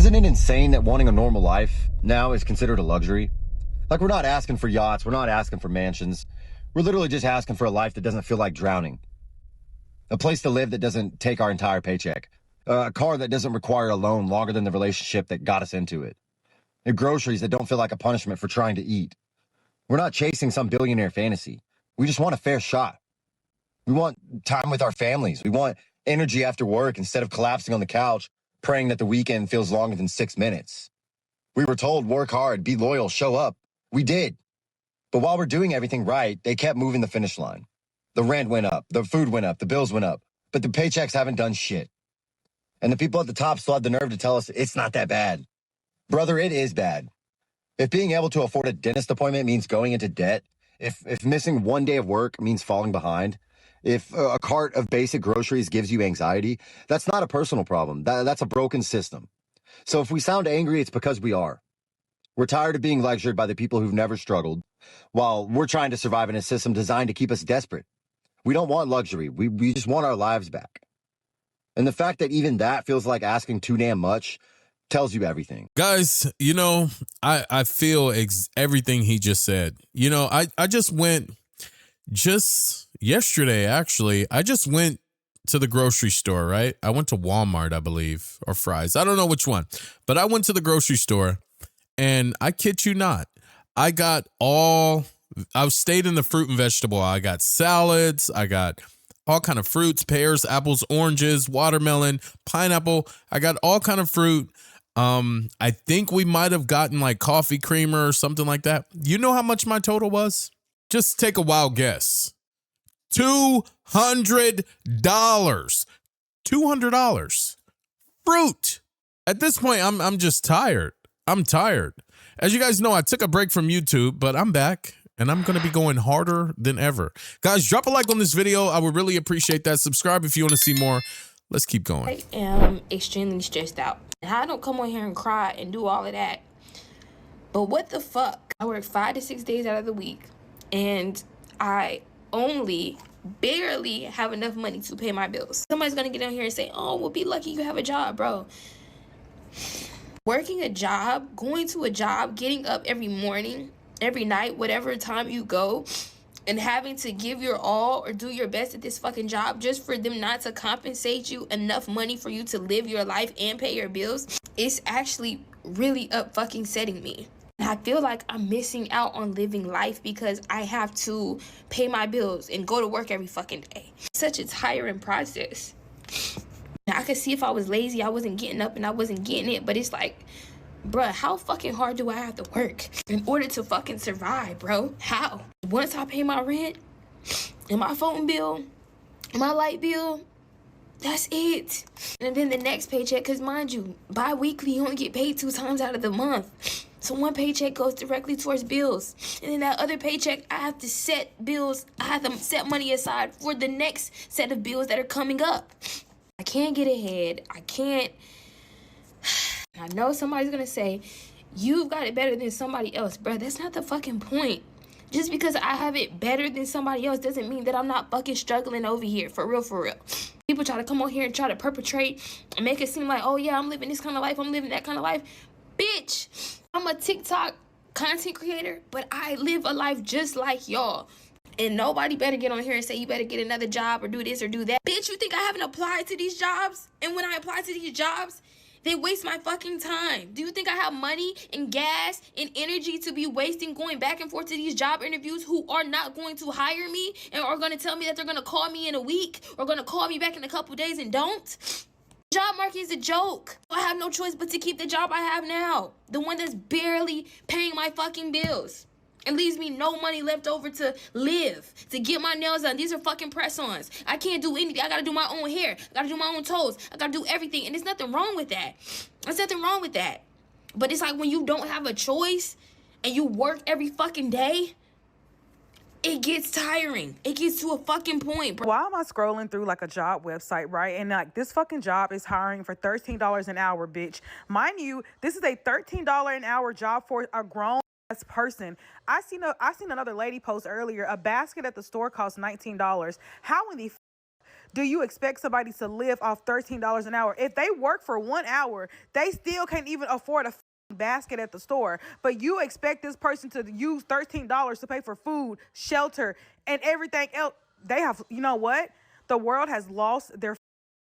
Isn't it insane that wanting a normal life now is considered a luxury? Like, we're not asking for yachts, we're not asking for mansions. We're literally just asking for a life that doesn't feel like drowning. A place to live that doesn't take our entire paycheck. A car that doesn't require a loan longer than the relationship that got us into it. And groceries that don't feel like a punishment for trying to eat. We're not chasing some billionaire fantasy. We just want a fair shot. We want time with our families. We want energy after work instead of collapsing on the couch, praying that the weekend feels longer than 6 minutes. We were told, work hard, be loyal, show up. We did. But while we're doing everything right, they kept moving the finish line. The rent went up, the food went up, the bills went up, but the paychecks haven't done shit. And the people at the top still had the nerve to tell us it's not that bad. Brother, it is bad. If being able to afford a dentist appointment means going into debt, if missing one day of work means falling behind, if a cart of basic groceries gives you anxiety, that's not a personal problem. That's a broken system. So if we sound angry, it's because we are. We're tired of being lectured by the people who've never struggled, while we're trying to survive in a system designed to keep us desperate. We don't want luxury. We just want our lives back. And the fact that even that feels like asking too damn much tells you everything. Guys, you know, I feel everything he just said. You know, I just went yesterday, actually. I just went to the grocery store, right? I went to Walmart, I believe, or Fry's. I don't know which one, but I went to the grocery store and I kid you not, I stayed in the fruit and vegetable. I got salads. I got all kind of fruits, pears, apples, oranges, watermelon, pineapple. I got all kind of fruit. I think we might have gotten like coffee creamer or something like that. You know how much my total was? Just take a wild guess. $200. $200. Fruit. At this point, I'm just tired. I'm tired. As you guys know, I took a break from YouTube, but I'm back and I'm going to be going harder than ever. Guys, drop a like on this video. I would really appreciate that. Subscribe if you want to see more. Let's keep going. I am extremely stressed out. I don't come on here and cry and do all of that. But what the fuck? I work 5 to 6 days out of the week and I only barely have enough money to pay my bills. Somebody's going to get on here and say, oh, well, be lucky you have a job, bro. Working a job, going to a job, getting up every morning, every night, whatever time you go, and having to give your all or do your best at this fucking job just for them not to compensate you enough money for you to live your life and pay your bills, it's actually really fucking setting me. I feel like I'm missing out on living life because I have to pay my bills and go to work every fucking day. Such a tiring process. Now, I could see if I was lazy, I wasn't getting up and I wasn't getting it, but it's like, bruh, how fucking hard do I have to work in order to fucking survive, bro? How? Once I pay my rent and my phone bill and my light bill, that's it. And then the next paycheck, because mind you, bi-weekly, you only get paid 2 times out of the month. So one paycheck goes directly towards bills. And then that other paycheck, I have to set bills. I have to set money aside for the next set of bills that are coming up. I can't get ahead. I can't. I know somebody's going to say, you've got it better than somebody else. Bro, that's not the fucking point. Just because I have it better than somebody else doesn't mean that I'm not fucking struggling over here. For real, for real. People try to come on here and try to perpetrate and make it seem like, oh yeah, I'm living this kind of life. I'm living that kind of life. Bitch, I'm a TikTok content creator, but I live a life just like y'all. And nobody better get on here and say you better get another job or do this or do that. Bitch, you think I haven't applied to these jobs? And when I apply to these jobs, they waste my fucking time. Do you think I have money and gas and energy to be wasting going back and forth to these job interviews who are not going to hire me and are going to tell me that they're going to call me in a week or going to call me back in a couple days and don't? Job market is a joke. I have no choice but to keep the job I have now. The one that's barely paying my fucking bills. It leaves me no money left over to live, to get my nails done. These are fucking press-ons. I can't do anything. I gotta do my own hair. I gotta do my own toes. I gotta do everything. And there's nothing wrong with that. There's nothing wrong with that. But it's like when you don't have a choice and you work every fucking day, it gets tiring. It gets to a fucking point, bro. Why am I scrolling through like a job website, right? And like this fucking job is hiring for $13 an hour, bitch. Mind you, this is a $13 an hour job for a grown person. I seen another lady post earlier, a basket at the store costs $19. How in the Do you expect somebody to live off $13 an hour? If they work for 1 hour, they still can't even afford a basket at the store. But you expect this person to use $13 to pay for food, shelter, and everything else. They have, you know what? The world has lost their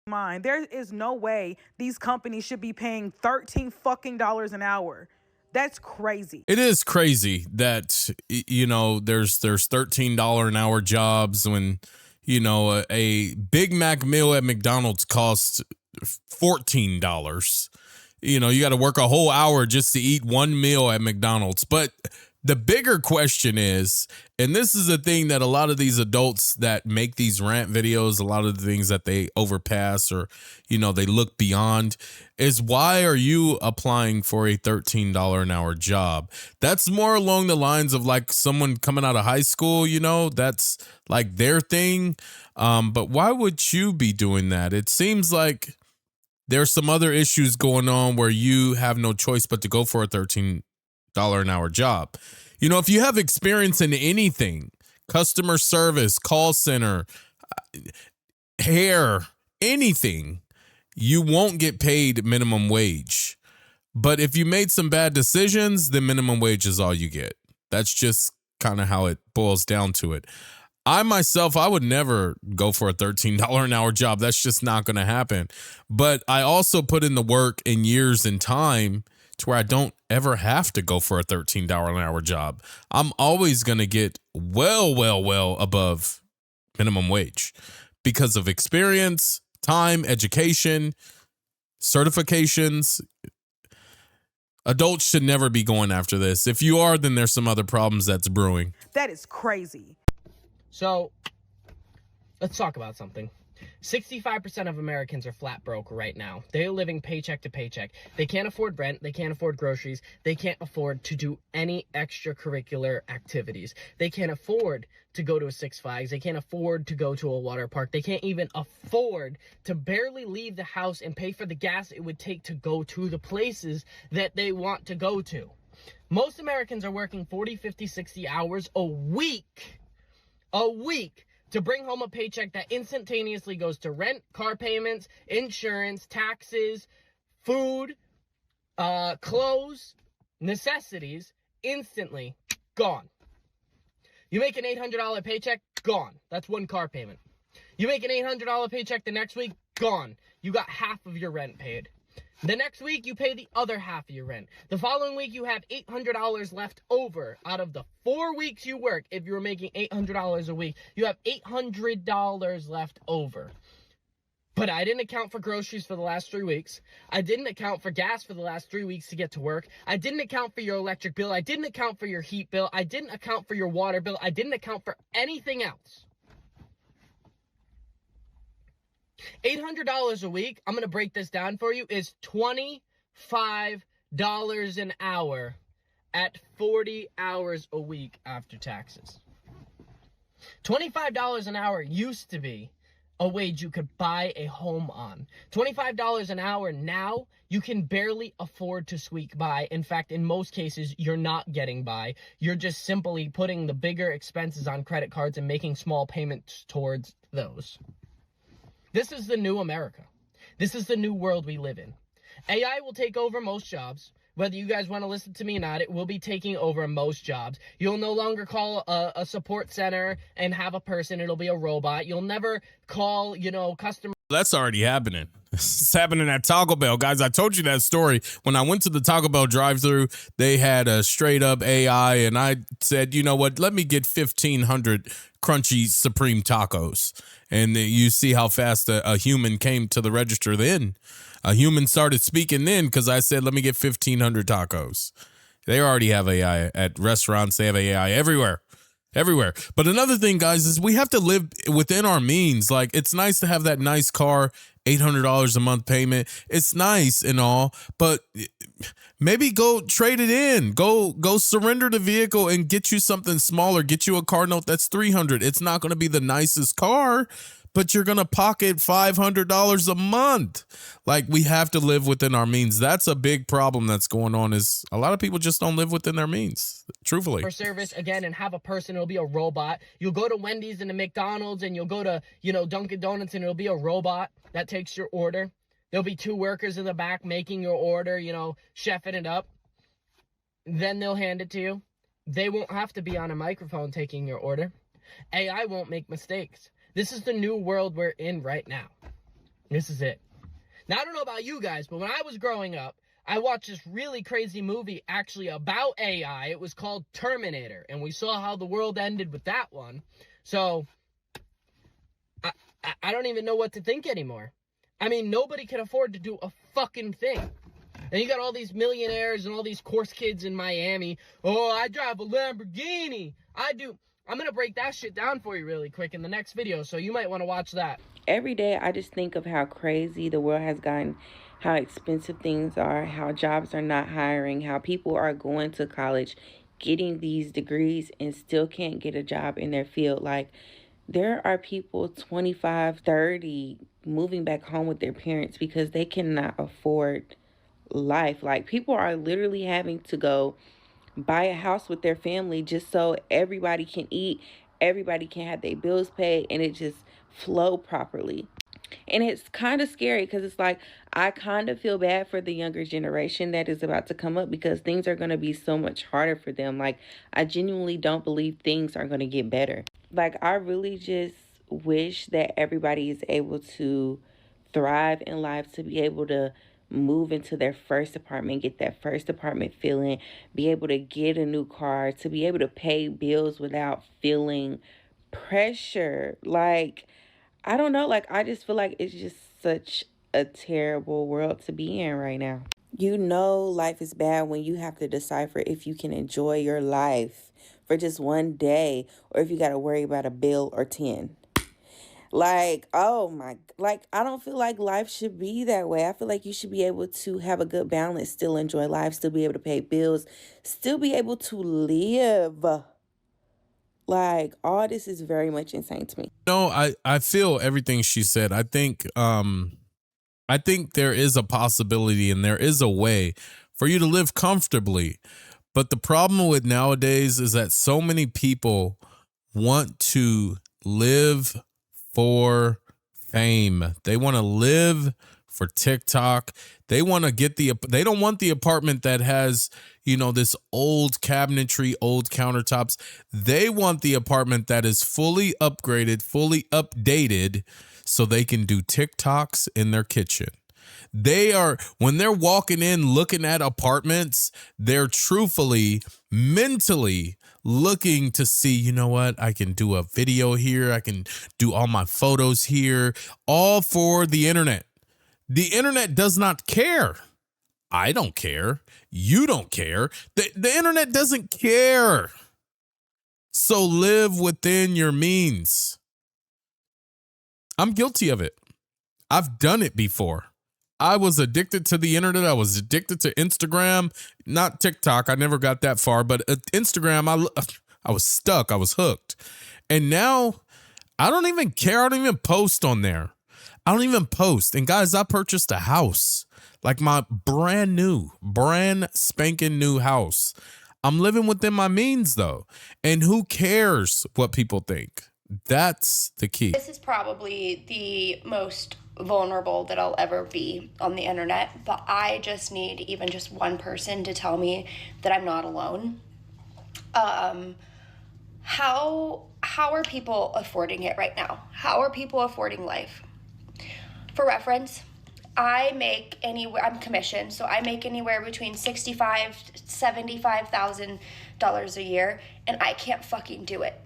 mind. There is no way these companies should be paying $13 an hour. That's crazy. It is crazy that, you know, there's $13 an hour jobs when, you know, a Big Mac meal at McDonald's costs $14. You know, you got to work a whole hour just to eat one meal at McDonald's. But the bigger question is, and this is the thing that a lot of these adults that make these rant videos, a lot of the things that they overpass or, you know, they look beyond, is why are you applying for a $13 an hour job? That's more along the lines of like someone coming out of high school, you know, that's like their thing. But why would you be doing that? It seems like there's some other issues going on where you have no choice but to go for a $13 an hour job. You know, if you have experience in anything, customer service, call center, hair, anything, you won't get paid minimum wage. But if you made some bad decisions, then minimum wage is all you get. That's just kind of how it boils down to it. I myself, I would never go for a $13 an hour job. That's just not going to happen. But I also put in the work in years and time to where I don't ever have to go for a $13 an hour job. I'm always going to get well above minimum wage because of experience, time, education, certifications. Adults should never be going after this. If you are, then there's some other problems that's brewing. That is crazy. So, let's talk about something. 65% of Americans are flat broke right now. They're living paycheck to paycheck. They can't afford rent. They can't afford groceries. They can't afford to do any extracurricular activities. They can't afford to go to a Six Flags. They can't afford to go to a water park. They can't even afford to barely leave the house and pay for the gas it would take to go to the places that they want to go to. Most Americans are working 40, 50, 60 hours a week to bring home a paycheck that instantaneously goes to rent, car payments, insurance, taxes, food, clothes, necessities, instantly gone. You make an $800 paycheck, gone. That's one car payment. You make an $800 paycheck the next week, gone. You got half of your rent paid. The next week, you pay the other half of your rent. The following week, you have $800 left over. Out of the 4 weeks you work, if you were making $800 a week, you have $800 left over. But I didn't account for groceries for the last 3 weeks. I didn't account for gas for the last 3 weeks to get to work. I didn't account for your electric bill. I didn't account for your heat bill. I didn't account for your water bill. I didn't account for anything else. $800 a week, I'm going to break this down for you, is $25 an hour at 40 hours a week after taxes. $25 an hour used to be a wage you could buy a home on. $25 an hour now, you can barely afford to squeak by. In fact, in most cases, you're not getting by. You're just simply putting the bigger expenses on credit cards and making small payments towards those. This is the new America. This is the new world we live in. AI will take over most jobs. Whether you guys want to listen to me or not, it will be taking over most jobs. You'll no longer call a support center and have a person. It'll be a robot. You'll never call, customer. That's already happening. It's happening at Taco Bell. Guys, I told you that story. When I went to the Taco Bell drive-thru, they had a straight-up AI, and I said, you know what, let me get 1,500 crunchy Supreme tacos. And you see how fast a human came to the register then. A human started speaking then because I said, let me get 1,500 tacos. They already have AI at restaurants. They have AI everywhere. Everywhere. But another thing, guys, is we have to live within our means. Like, it's nice to have that nice car, $800 a month payment. It's nice and all, but maybe go trade it in. Go surrender the vehicle and get you something smaller. Get you a car note that's $300. It's not going to be the nicest car, but you're going to pocket $500 a month. Like, we have to live within our means. That's a big problem that's going on, is a lot of people just don't live within their means, truthfully. For service again and have a person, it'll be a robot. You'll go to Wendy's and a McDonald's, and you'll go to, Dunkin' Donuts, and it'll be a robot that takes your order. There'll be 2 workers in the back making your order, chefing it up. Then they'll hand it to you. They won't have to be on a microphone taking your order. AI won't make mistakes. This is the new world we're in right now. This is it. Now, I don't know about you guys, but when I was growing up, I watched this really crazy movie actually about AI. It was called Terminator, and we saw how the world ended with that one. So, I don't even know what to think anymore. I mean, nobody can afford to do a fucking thing. And you got all these millionaires and all these course kids in Miami. Oh, I drive a Lamborghini. I'm going to break that shit down for you really quick in the next video, so you might want to watch that. Every day, I just think of how crazy the world has gotten, how expensive things are, how jobs are not hiring, how people are going to college, getting these degrees, and still can't get a job in their field. Like, there are people 25, 30 moving back home with their parents because they cannot afford life. Like, people are literally having to go buy a house with their family just so everybody can eat, everybody can have their bills paid, and it just flow properly. And it's kind of scary because it's like, I kind of feel bad for the younger generation that is about to come up because things are going to be so much harder for them. Like, I genuinely don't believe things are going to get better. Like, I really just wish that everybody is able to thrive in life, to be able to move into their first apartment, get that first apartment feeling, be able to get a new car, to be able to pay bills without feeling pressure. Like, I don't know, like, I just feel like it's just such a terrible world to be in right now. Life is bad when you have to decipher if you can enjoy your life for just one day or if you got to worry about a bill or 10. Like, I don't feel like life should be that way. I feel like you should be able to have a good balance, still enjoy life, still be able to pay bills, still be able to live. Like, all this is very much insane to me. No, I feel everything she said. I think there is a possibility and there is a way for you to live comfortably. But the problem with nowadays is that so many people want to live for fame. They want to live for TikTok. They want to they don't want the apartment that has, this old cabinetry, old countertops. They want the apartment that is fully upgraded, fully updated, so they can do TikToks in their kitchen. When they're walking in looking at apartments, they're truthfully, mentally looking to see, you know what, I can do a video here, I can do all my photos here, all for the internet. The internet does not care. I don't care. You don't care. The internet doesn't care. So live within your means. I'm guilty of it. I've done it before. I was addicted to the internet. I was addicted to Instagram, not TikTok. I never got that far, but Instagram, I was stuck. I was hooked. And now I don't even care. I don't even post on there. I don't even post. And guys, I purchased a house, like my brand spanking new house. I'm living within my means though. And who cares what people think? That's the key. This is probably the most vulnerable that I'll ever be on the internet, but I just need even just one person to tell me that I'm not alone. How are people affording it right now? How are people affording life? For reference, I'm commissioned, so I make anywhere between $65,000 to $75,000 a year, and I can't fucking do it.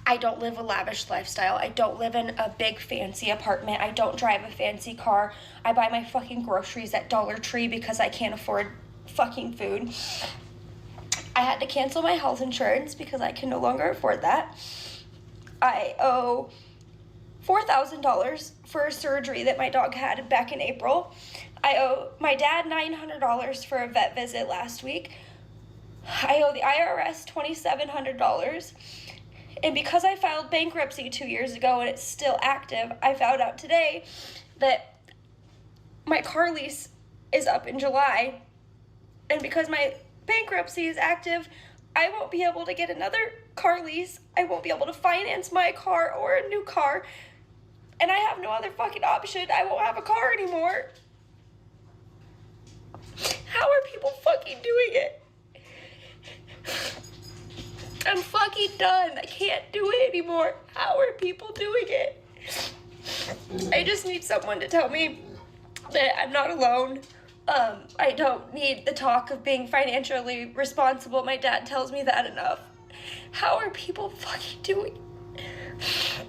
I don't live a lavish lifestyle. I don't live in a big fancy apartment. I don't drive a fancy car. I buy my fucking groceries at Dollar Tree because I can't afford fucking food. I had to cancel my health insurance because I can no longer afford that. I owe $4,000 for a surgery that my dog had back in April. I owe my dad $900 for a vet visit last week. I owe the IRS $2,700. And because I filed bankruptcy 2 years ago and it's still active, I found out today that my car lease is up in July. And because my bankruptcy is active, I won't be able to get another car lease. I won't be able to finance my car or a new car. And I have no other fucking option. I won't have a car anymore. How are people fucking doing it? I'm fucking done. I can't do it anymore. How are people doing it? I just need someone to tell me that I'm not alone. I don't need the talk of being financially responsible. My dad tells me that enough. How are people fucking doing it?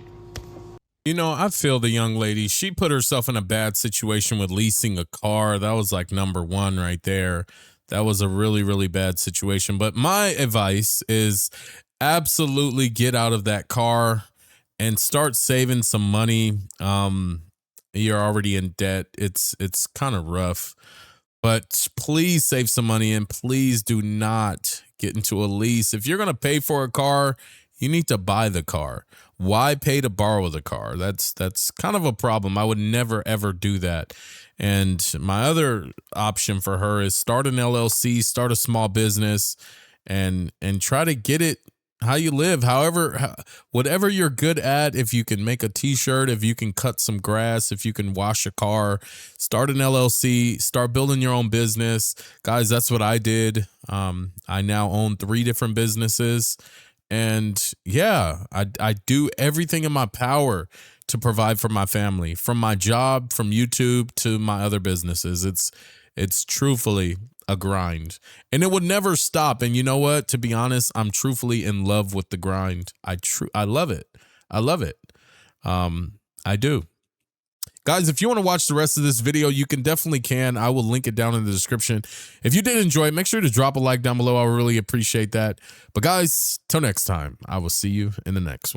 You know, I feel the young lady, she put herself in a bad situation with leasing a car. That was like number one right there. That was a really, really bad situation. But my advice is absolutely get out of that car and start saving some money. You're already in debt. It's kind of rough. But please save some money and please do not get into a lease. If you're going to pay for a car, you need to buy the car. Why pay to borrow the car? That's kind of a problem. I would never, ever do that. And my other option for her is start an LLC, start a small business, and try to get it how you live. However, whatever you're good at, if you can make a t-shirt, if you can cut some grass, if you can wash a car, start an LLC, start building your own business. Guys, that's what I did. I now own 3 different businesses. And yeah, I do everything in my power to provide for my family, from my job, from YouTube to my other businesses. It's truthfully a grind, and it would never stop. And you know what? To be honest, I'm truthfully in love with the grind. I love it. I love it. I do. Guys, if you want to watch the rest of this video, you definitely can. I will link it down in the description. If you did enjoy it, make sure to drop a like down below. I really appreciate that. But guys, till next time, I will see you in the next one.